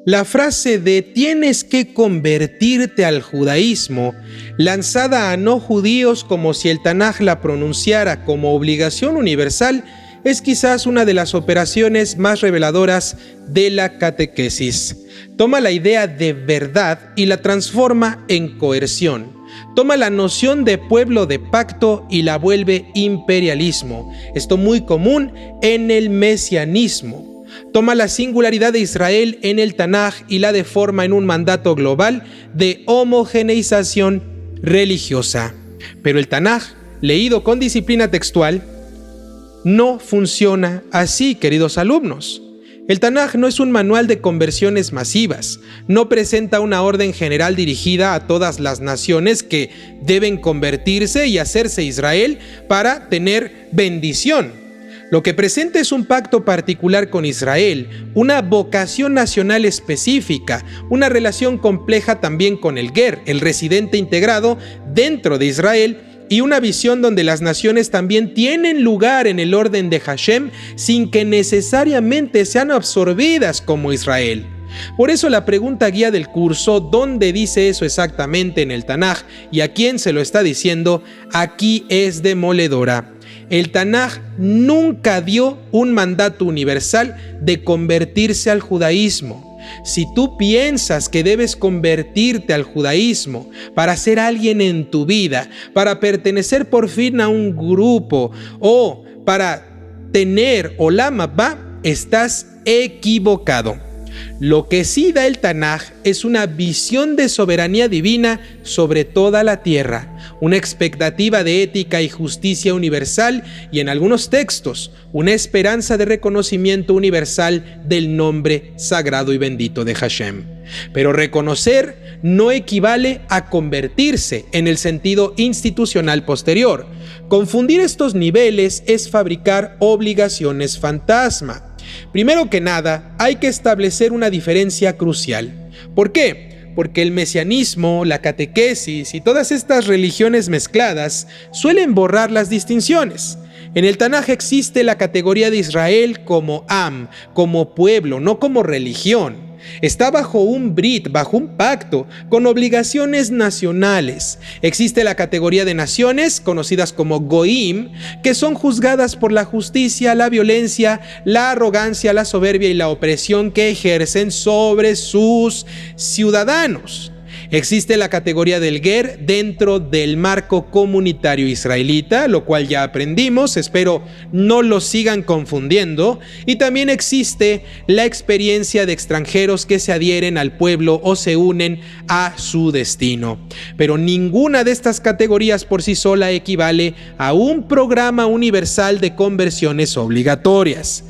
La frase de tienes que convertirte al judaísmo, lanzada a no judíos como si el Tanaj la pronunciara como obligación universal, es quizás una de las operaciones más reveladoras de la catequesis. Toma la idea de verdad y la transforma en coerción. Toma la noción de pueblo de pacto y la vuelve imperialismo. Esto muy común en el mesianismo. Toma la singularidad de Israel en el Tanaj y la deforma en un mandato global de homogeneización religiosa. Pero el Tanaj, leído con disciplina textual, no funciona así, queridos alumnos. El Tanaj no es un manual de conversiones masivas, no presenta una orden general dirigida a todas las naciones que deben convertirse y hacerse Israel para tener bendición. Lo que presenta es un pacto particular con Israel, una vocación nacional específica, una relación compleja también con el Ger, el residente integrado dentro de Israel, y una visión donde las naciones también tienen lugar en el orden de Hashem sin que necesariamente sean absorbidas como Israel. Por eso la pregunta guía del curso, ¿dónde dice eso exactamente en el Tanaj y a quién se lo está diciendo? Aquí es demoledora. El Tanaj nunca dio un mandato universal de convertirse al judaísmo. Si tú piensas que debes convertirte al judaísmo para ser alguien en tu vida, para pertenecer por fin a un grupo o para tener Olam Habá, estás equivocado. Lo que sí da el Tanaj es una visión de soberanía divina sobre toda la tierra, una expectativa de ética y justicia universal y en algunos textos, una esperanza de reconocimiento universal del nombre sagrado y bendito de Hashem. Pero reconocer no equivale a convertirse en el sentido institucional posterior. Confundir estos niveles es fabricar obligaciones fantasma. Primero que nada, hay que establecer una diferencia crucial. ¿Por qué? Porque el mesianismo, la catequesis y todas estas religiones mezcladas suelen borrar las distinciones. En el Tanaj existe la categoría de Israel como Am, como pueblo, no como religión. Está bajo un brit, bajo un pacto, con obligaciones nacionales. Existe la categoría de naciones, conocidas como Goim, que son juzgadas por la justicia, la violencia, la arrogancia, la soberbia y la opresión que ejercen sobre sus ciudadanos. Existe la categoría del Ger dentro del marco comunitario israelita, lo cual ya aprendimos, espero no lo sigan confundiendo. Y también existe la experiencia de extranjeros que se adhieren al pueblo o se unen a su destino. Pero ninguna de estas categorías por sí sola equivale a un programa universal de conversiones obligatorias.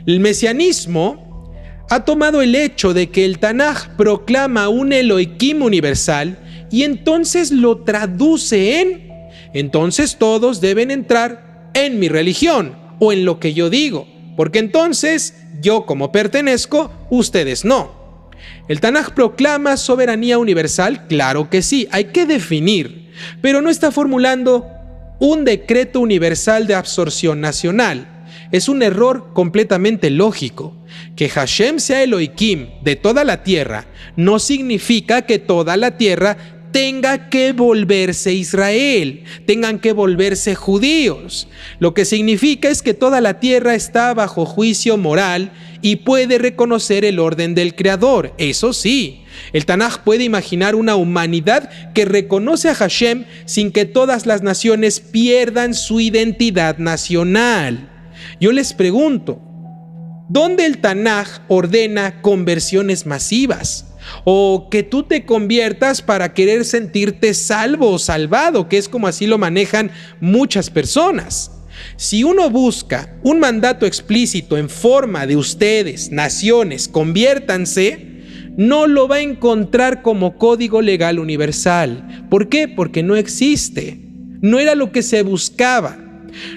El mesianismo ha tomado el hecho de que el Tanaj proclama un Elohim universal y entonces lo traduce en entonces todos deben entrar en mi religión o en lo que yo digo, porque entonces yo como pertenezco, ustedes no. ¿El Tanaj proclama soberanía universal? Claro que sí, hay que definir, pero no está formulando un decreto universal de absorción nacional. Es un error completamente lógico. Que Hashem sea Elohim de toda la tierra no significa que toda la tierra tenga que volverse Israel, tengan que volverse judíos. Lo que significa es que toda la tierra está bajo juicio moral y puede reconocer el orden del Creador. Eso sí, el Tanaj puede imaginar una humanidad que reconoce a Hashem sin que todas las naciones pierdan su identidad nacional. Yo les pregunto, ¿dónde el Tanaj ordena conversiones masivas? O que tú te conviertas para querer sentirte salvo o salvado, que es como así lo manejan muchas personas. Si uno busca un mandato explícito en forma de ustedes, naciones, conviértanse, no lo va a encontrar como código legal universal. ¿Por qué? Porque no existe. No era lo que se buscaba.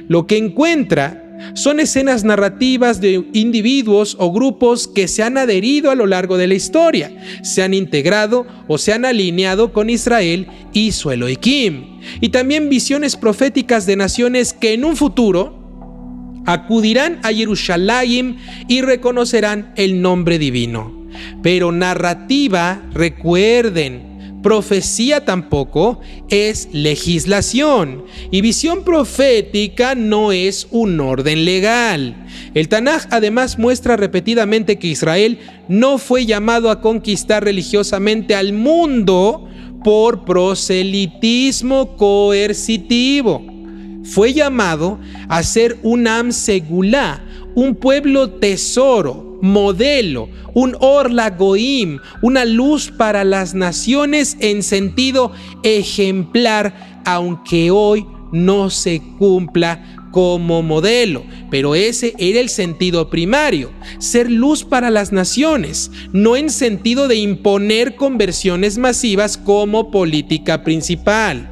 Lo que encuentra son escenas narrativas de individuos o grupos que se han adherido a lo largo de la historia, se han integrado o se han alineado con Israel y su Elohim, y también visiones proféticas de naciones que en un futuro acudirán a Jerusalén y reconocerán el nombre divino. Pero narrativa, recuerden, profecía tampoco es legislación, y visión profética no es un orden legal. El Tanaj además muestra repetidamente que Israel no fue llamado a conquistar religiosamente al mundo por proselitismo coercitivo. Fue llamado a ser un Am Segulá, un pueblo tesoro, modelo, un Or LaGoim, una luz para las naciones en sentido ejemplar, aunque hoy no se cumpla como modelo, pero ese era el sentido primario, ser luz para las naciones, no en sentido de imponer conversiones masivas como política principal.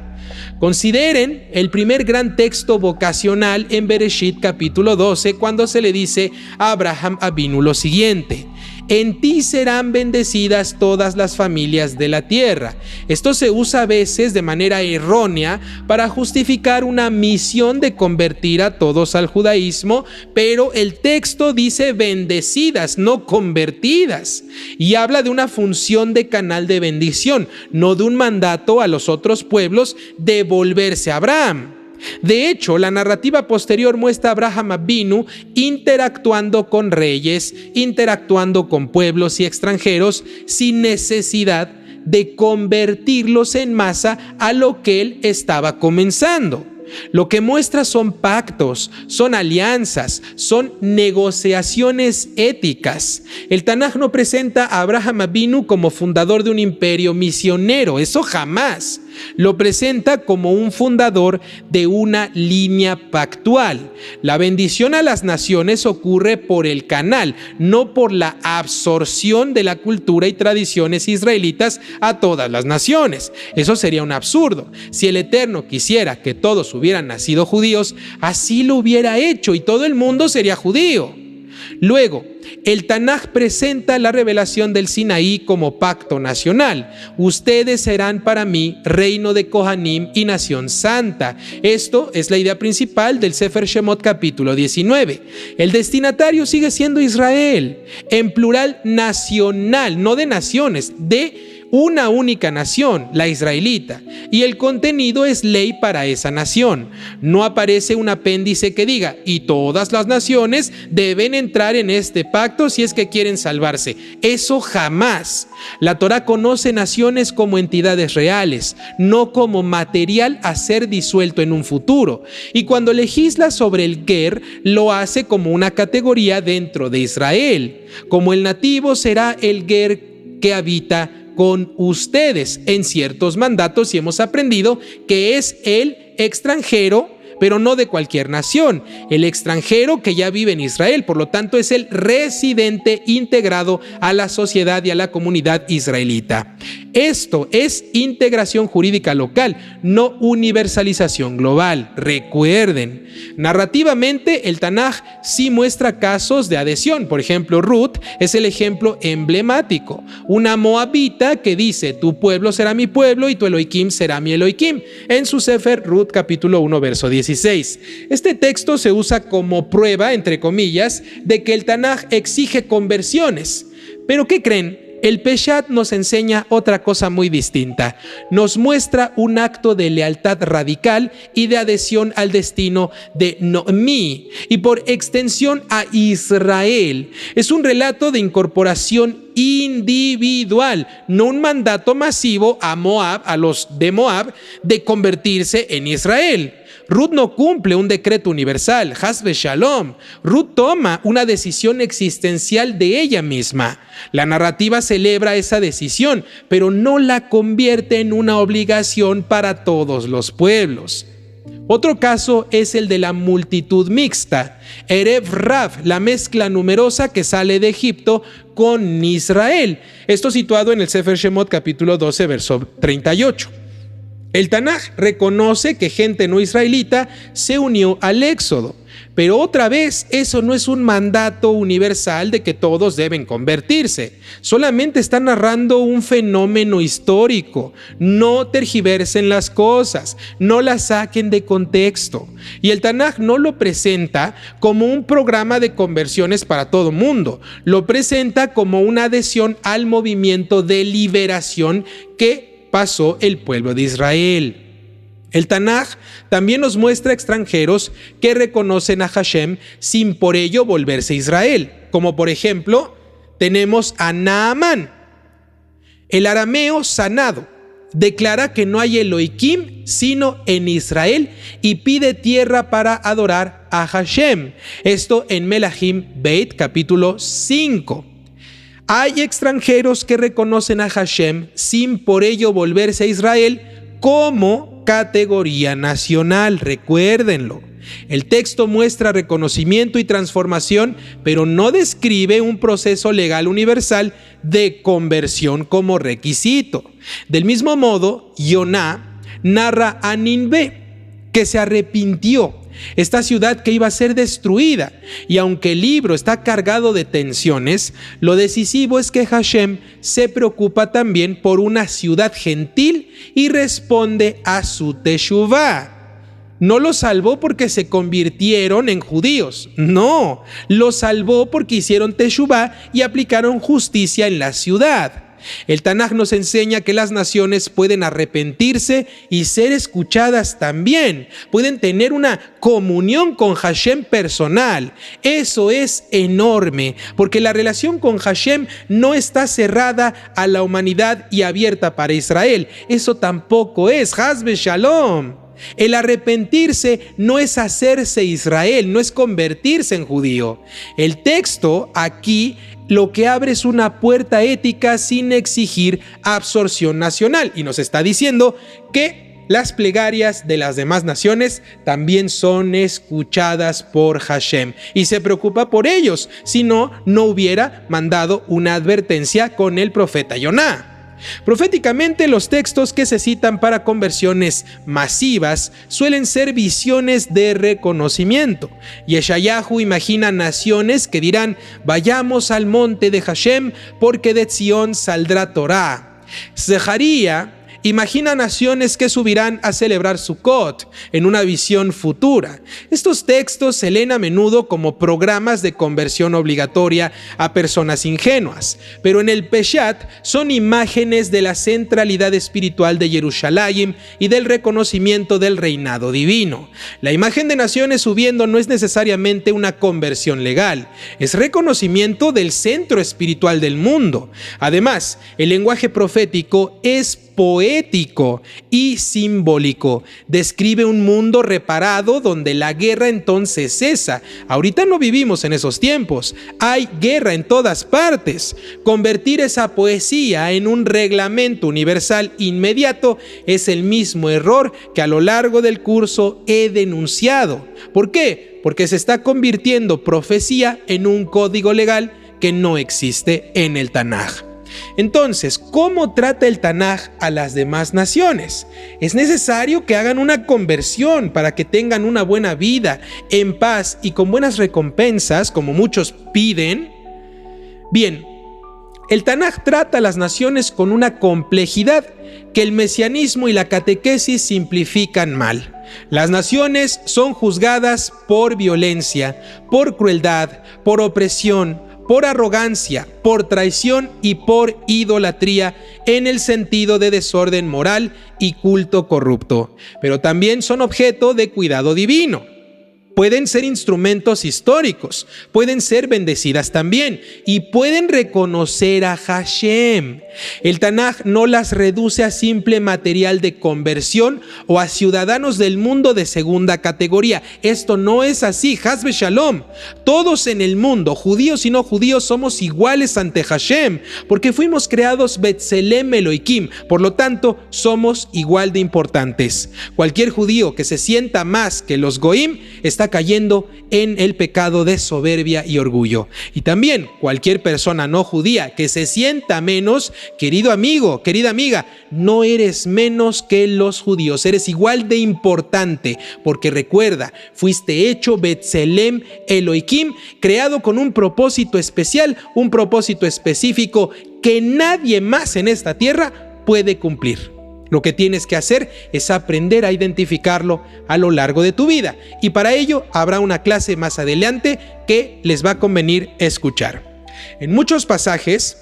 Consideren el primer gran texto vocacional en Bereshit capítulo 12, cuando se le dice a Abraham Avinu lo siguiente: en ti serán bendecidas todas las familias de la tierra. Esto se usa a veces de manera errónea para justificar una misión de convertir a todos al judaísmo, pero el texto dice bendecidas, no convertidas, y habla de una función de canal de bendición, no de un mandato a los otros pueblos de volverse a Abraham. De hecho, la narrativa posterior muestra a Abraham Avinu interactuando con reyes, interactuando con pueblos y extranjeros sin necesidad de convertirlos en masa a lo que él estaba comenzando. Lo que muestra son pactos, son alianzas, son negociaciones éticas. El Tanaj no presenta a Abraham Avinu como fundador de un imperio misionero, eso jamás. Lo presenta como un fundador de una línea pactual. La bendición a las naciones ocurre por el canal, no por la absorción de la cultura y tradiciones israelitas a todas las naciones. Eso sería un absurdo. Si el Eterno quisiera que todos hubieran nacido judíos, así lo hubiera hecho y todo el mundo sería judío. Luego, el Tanaj presenta la revelación del Sinaí como pacto nacional. Ustedes serán para mí reino de Kohanim y nación santa. Esto es la idea principal del Sefer Shemot capítulo 19. El destinatario sigue siendo Israel, en plural nacional, no de naciones, de una única nación, la israelita, y el contenido es ley para esa nación. No aparece un apéndice que diga, y todas las naciones deben entrar en este pacto si es que quieren salvarse. Eso jamás. La Torá conoce naciones como entidades reales, no como material a ser disuelto en un futuro. Y cuando legisla sobre el Ger, lo hace como una categoría dentro de Israel. Como el nativo será el Ger que habita con ustedes en ciertos mandatos, y hemos aprendido que es el extranjero, pero no de cualquier nación, el extranjero que ya vive en Israel, por lo tanto es el residente integrado a la sociedad y a la comunidad israelita. Esto es integración jurídica local, no universalización global. Recuerden, narrativamente el Tanaj sí muestra casos de adhesión. Por ejemplo, Ruth es el ejemplo emblemático, una moabita que dice, tu pueblo será mi pueblo y tu Elohim será mi Elohim, en su Sefer Ruth capítulo 1 verso 16. Este texto se usa como prueba, entre comillas, de que el Tanaj exige conversiones. ¿Pero qué creen? El Peshat nos enseña otra cosa muy distinta. Nos muestra un acto de lealtad radical y de adhesión al destino de Noemí y por extensión a Israel. Es un relato de incorporación individual, no un mandato masivo a Moab, a los de Moab, de convertirse en Israel. Ruth no cumple un decreto universal, Haz Shalom. Ruth toma una decisión existencial de ella misma. La narrativa celebra esa decisión, pero no la convierte en una obligación para todos los pueblos. Otro caso es el de la multitud mixta, Erev Rav, la mezcla numerosa que sale de Egipto con Israel. Esto situado en el Sefer Shemot capítulo 12, verso 38. El Tanaj reconoce que gente no israelita se unió al éxodo, Pero otra vez, eso no es un mandato universal de que todos deben convertirse. Solamente está narrando un fenómeno histórico. No tergiversen las cosas, no las saquen de contexto. Y el Tanaj no lo presenta como un programa de conversiones para todo mundo. Lo presenta como una adhesión al movimiento de liberación que pasó el pueblo de Israel. El Tanaj también nos muestra extranjeros que reconocen a Hashem sin por ello volverse Israel, como por ejemplo tenemos a Naamán. El arameo sanado declara que no hay Elohim sino en Israel y pide tierra para adorar a Hashem. Esto en Melahim Beit capítulo 5. Hay extranjeros que reconocen a Hashem sin por ello volverse a Israel como categoría nacional, recuérdenlo. El texto muestra reconocimiento y transformación, pero no describe un proceso legal universal de conversión como requisito. Del mismo modo, Yoná narra a Ninvé, que se arrepintió, esta ciudad que iba a ser destruida, y aunque el libro está cargado de tensiones, lo decisivo es que Hashem se preocupa también por una ciudad gentil y responde a su teshuvá. No los salvó porque se convirtieron en judíos, no, los salvó porque hicieron teshuvá y aplicaron justicia en la ciudad. El Tanaj nos enseña que las naciones pueden arrepentirse y ser escuchadas también. Pueden tener una comunión con Hashem personal. Eso es enorme, porque la relación con Hashem no está cerrada a la humanidad y abierta para Israel. Eso tampoco es. Hasbe Shalom. El arrepentirse no es hacerse Israel, no es convertirse en judío. El texto aquí lo que abre es una puerta ética sin exigir absorción nacional y nos está diciendo que las plegarias de las demás naciones también son escuchadas por Hashem y se preocupa por ellos, si no, no hubiera mandado una advertencia con el profeta Yoná. Proféticamente, los textos que se citan para conversiones masivas suelen ser visiones de reconocimiento. Yeshayahu imagina naciones que dirán: vayamos al monte de Hashem porque de Zion saldrá Torah. Zeharía imagina naciones que subirán a celebrar Sukkot en una visión futura. Estos textos se leen a menudo como programas de conversión obligatoria a personas ingenuas, pero en el Peshat son imágenes de la centralidad espiritual de Jerusalén y del reconocimiento del reinado divino. La imagen de naciones subiendo no es necesariamente una conversión legal, es reconocimiento del centro espiritual del mundo. Además, el lenguaje profético es poético y simbólico. Describe un mundo reparado donde la guerra entonces cesa. Ahorita no vivimos en esos tiempos. Hay guerra en todas partes. Convertir esa poesía en un reglamento universal inmediato es el mismo error que a lo largo del curso he denunciado. ¿Por qué? Porque se está convirtiendo profecía en un código legal que no existe en el Tanaj. Entonces, ¿cómo trata el Tanaj a las demás naciones? Es necesario que hagan una conversión para que tengan una buena vida, en paz y con buenas recompensas, como muchos piden. Bien, el Tanaj trata a las naciones con una complejidad que el mesianismo y la catequesis simplifican mal. Las naciones son juzgadas por violencia, por crueldad, por opresión, por arrogancia, por traición y por idolatría en el sentido de desorden moral y culto corrupto, pero también son objeto de cuidado divino. Pueden ser instrumentos históricos, pueden ser bendecidas también y pueden reconocer a Hashem. El Tanaj no las reduce a simple material de conversión o a ciudadanos del mundo de segunda categoría. Esto no es así, Hasbe Shalom. Todos en el mundo, judíos y no judíos, somos iguales ante Hashem, porque fuimos creados Betzelem Elohim, por lo tanto, somos igual de importantes. Cualquier judío que se sienta más que los Goim está está cayendo en el pecado de soberbia y orgullo. Y también cualquier persona no judía que se sienta menos, querido amigo, querida amiga, no eres menos que los judíos, eres igual de importante, porque recuerda, fuiste hecho Betselem Elohim, creado con un propósito especial, un propósito específico que nadie más en esta tierra puede cumplir. Lo que tienes que hacer es aprender a identificarlo a lo largo de tu vida, y para ello habrá una clase más adelante que les va a convenir escuchar. En muchos pasajes,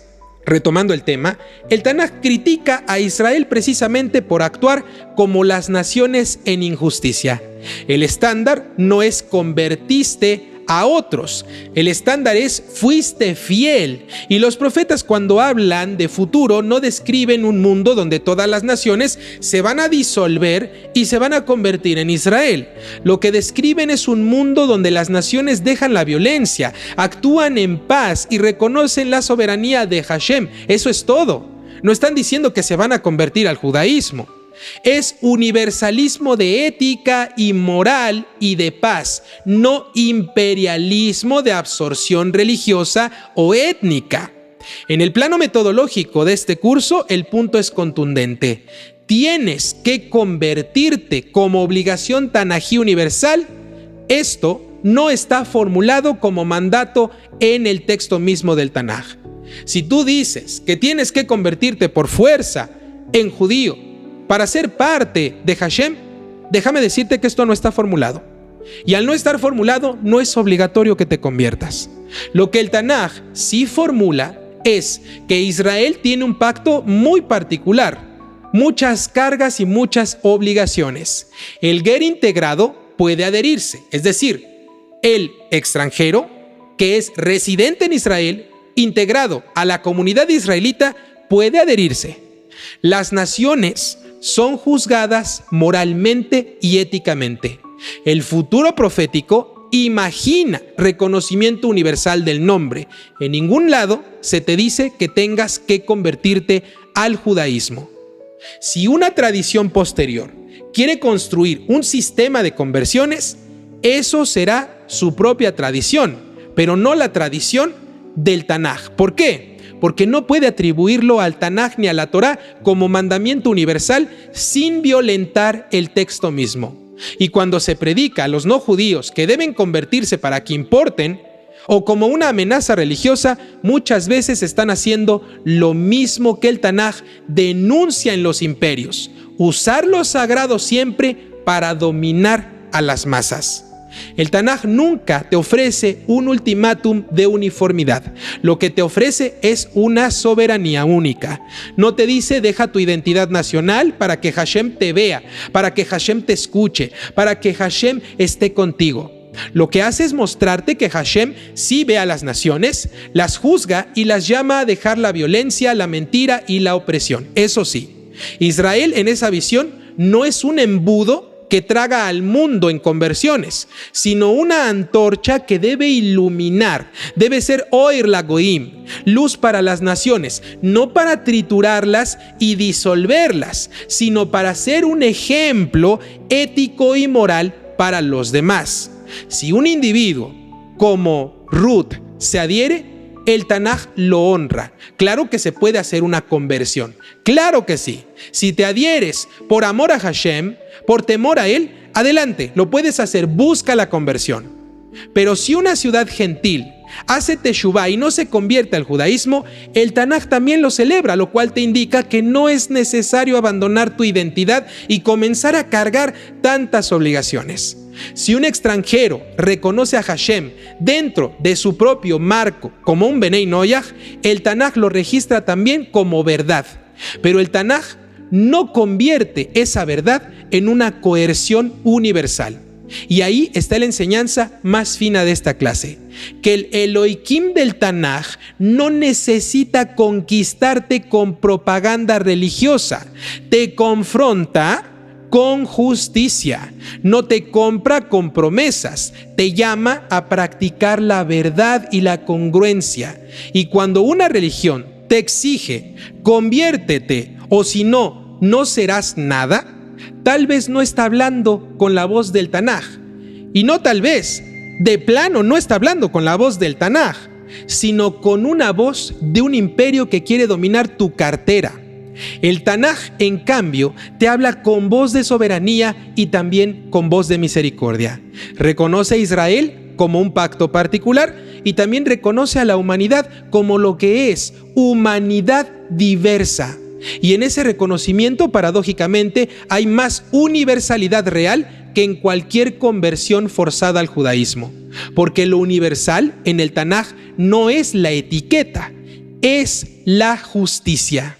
retomando el tema, el Tanaj critica a Israel precisamente por actuar como las naciones en injusticia. El estándar no es convertiste a otros, el estándar es fuiste fiel. Y los profetas, cuando hablan de futuro, no describen un mundo donde todas las naciones se van a disolver y se van a convertir en Israel. Lo que describen es un mundo donde las naciones dejan la violencia, actúan en paz y reconocen la soberanía de Hashem. Eso es todo. No están diciendo que se van a convertir al judaísmo. Es universalismo de ética y moral y de paz, no imperialismo de absorción religiosa o étnica. En el plano metodológico de este curso, el punto es contundente. Tienes que convertirte como obligación tanají universal. Esto no está formulado como mandato en el texto mismo del Tanaj. Si tú dices que tienes que convertirte por fuerza en judío para ser parte de Hashem, déjame decirte que esto no está formulado. Y al no estar formulado, no es obligatorio que te conviertas. Lo que el Tanaj sí formula es que Israel tiene un pacto muy particular, muchas cargas y muchas obligaciones. El ger integrado puede adherirse, es decir, el extranjero que es residente en Israel, integrado a la comunidad israelita, puede adherirse. Las naciones son juzgadas moralmente y éticamente. El futuro profético imagina reconocimiento universal del nombre. En ningún lado se te dice que tengas que convertirte al judaísmo. Si una tradición posterior quiere construir un sistema de conversiones, eso será su propia tradición, pero no la tradición del Tanaj. ¿Por qué? Porque no puede atribuirlo al Tanaj ni a la Torá como mandamiento universal sin violentar el texto mismo. Y cuando se predica a los no judíos que deben convertirse para que importen, o como una amenaza religiosa, muchas veces están haciendo lo mismo que el Tanaj denuncia en los imperios: usar lo sagrado siempre para dominar a las masas. El Tanaj nunca te ofrece un ultimátum de uniformidad. Lo que te ofrece es una soberanía única. No te dice deja tu identidad nacional para que Hashem te vea, para que Hashem te escuche, para que Hashem esté contigo. Lo que hace es mostrarte que Hashem sí ve a las naciones, las juzga y las llama a dejar la violencia, la mentira y la opresión. Eso sí, Israel en esa visión no es un embudo que traga al mundo en conversiones, sino una antorcha que debe iluminar, debe ser Oir Lagoim, luz para las naciones, no para triturarlas y disolverlas, sino para ser un ejemplo ético y moral para los demás. Si un individuo como Ruth se adhiere, el Tanaj lo honra. Claro que se puede hacer una conversión, claro que sí. Si te adhieres por amor a Hashem, por temor a Él, adelante, lo puedes hacer, busca la conversión. Pero si una ciudad gentil hace teshuvá y no se convierte al judaísmo, el Tanaj también lo celebra, lo cual te indica que no es necesario abandonar tu identidad y comenzar a cargar tantas obligaciones. Si un extranjero reconoce a Hashem dentro de su propio marco como un Benei Noyaj, el Tanaj lo registra también como verdad. Pero el Tanaj no convierte esa verdad en una coerción universal. Y ahí está la enseñanza más fina de esta clase, que el Elohim del Tanaj no necesita conquistarte con propaganda religiosa, te confronta con justicia, no te compra con promesas, te llama a practicar la verdad y la congruencia. Y cuando una religión te exige, conviértete o si no, no serás nada, tal vez no está hablando con la voz del Tanaj. Y no tal vez, de plano no está hablando con la voz del Tanaj, sino con una voz de un imperio que quiere dominar tu cartera. El Tanaj, en cambio, te habla con voz de soberanía y también con voz de misericordia. Reconoce a Israel como un pacto particular y también reconoce a la humanidad como lo que es, humanidad diversa. Y en ese reconocimiento, paradójicamente, hay más universalidad real que en cualquier conversión forzada al judaísmo. Porque lo universal en el Tanaj no es la etiqueta, es la justicia.